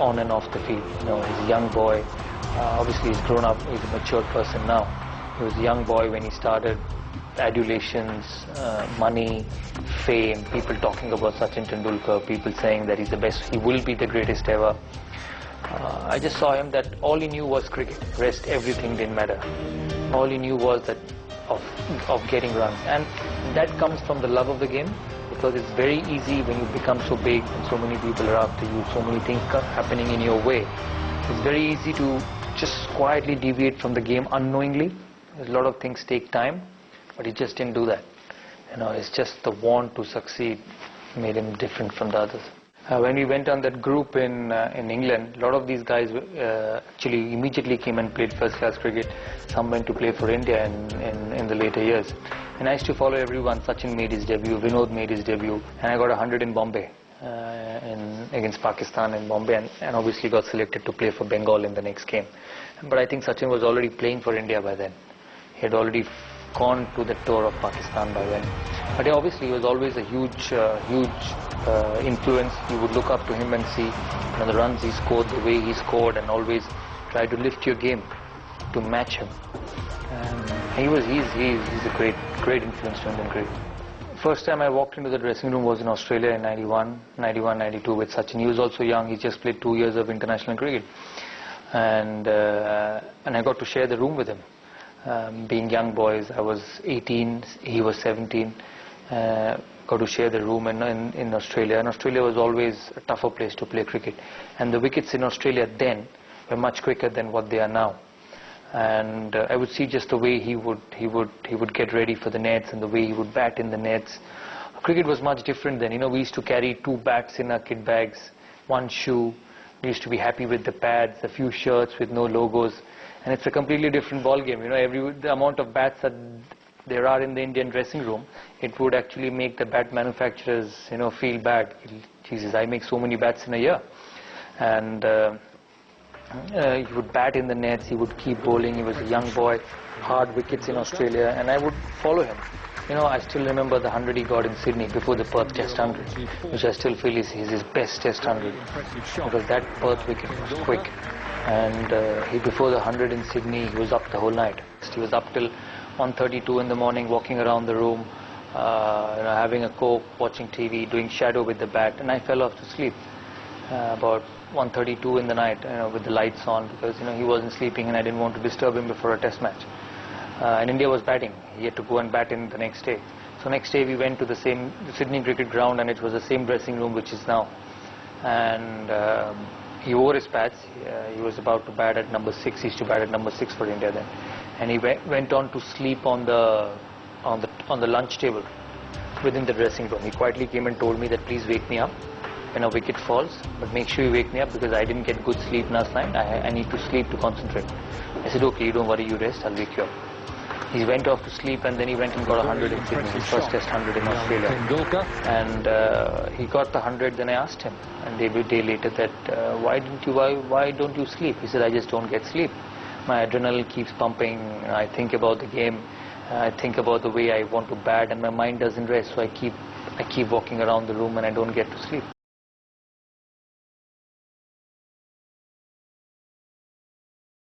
on and off the field. He's a young boy. Obviously, he's grown up. He's a mature person now. He was a young boy when he started. Adulations, money, fame, people talking about Sachin Tendulkar, people saying that he's the best, he will be the greatest ever. I just saw him that all he knew was cricket. Rest, everything didn't matter. All he knew was that of getting runs, and that comes from the love of the game, because it's very easy when you become so big and so many people are after you, so many things happening in your way. It's very easy to just quietly deviate from the game unknowingly. A lot of things take time, but he just didn't do that. It's just the want to succeed made him different from the others. When we went on that group in England, a lot of these guys actually immediately came and played first-class cricket. Some went to play for India in the later years. And I used to follow everyone. Sachin made his debut, Vinod made his debut, and I got 100 in Bombay against Pakistan in Bombay, and obviously got selected to play for Bengal in the next game. But I think Sachin was already playing for India by then. He had already gone to the tour of Pakistan by then. But obviously he was always a huge influence. You would look up to him and see the runs he scored, the way he scored, and always try to lift your game to match him. He's a great influence to Indian cricket. First time I walked into the dressing room was in Australia in 91-92 with Sachin. He was also young. He just played 2 years of international cricket, and I got to share the room with him. Being young boys, I was 18, he was 17. Got to share the room in Australia. And Australia was always a tougher place to play cricket. And the wickets in Australia then were much quicker than what they are now. And I would see just the way he would get ready for the nets and the way he would bat in the nets. Cricket was much different then. We used to carry 2 bats in our kit bags, 1 shoe. We used to be happy with the pads, a few shirts with no logos. And it's a completely different ball game. The amount of bats that there are in the Indian dressing room, it would actually make the bat manufacturers, feel bad. Jesus, I make so many bats in a year. And he would bat in the nets, he would keep bowling. He was a young boy, hard wickets in Australia, and I would follow him. I still remember the 100 he got in Sydney before the Perth Test 100, which I still feel is his best Test 100, because that Perth wicket was quick. And before the 100 in Sydney, he was up the whole night. He was up till 1:32 in the morning, walking around the room, having a coke, watching TV, doing shadow with the bat, and I fell off to sleep about 1:32 in the night, with the lights on, because he wasn't sleeping and I didn't want to disturb him before a Test match. And India was batting. He had to go and bat in the next day. So next day we went to the Sydney cricket ground, and it was the same dressing room which is now. And he wore his pads. He was about to bat at number 6. He used to bat at number 6 for India then. And he went on to sleep on the lunch table within the dressing room. He quietly came and told me that, please wake me up when a wicket falls, but make sure you wake me up, because I didn't get good sleep last night. I need to sleep to concentrate. I said, okay, you don't worry, you rest, I'll wake you up. He went off to sleep, and then he went and got 100 in Sydney, his first Test 100 in Australia. And he got the 100. Then I asked him, and a day later, that why don't you sleep? He said, I just don't get sleep. My adrenaline keeps pumping. I think about the game. I think about the way I want to bat, and my mind doesn't rest. So I keep walking around the room, and I don't get to sleep.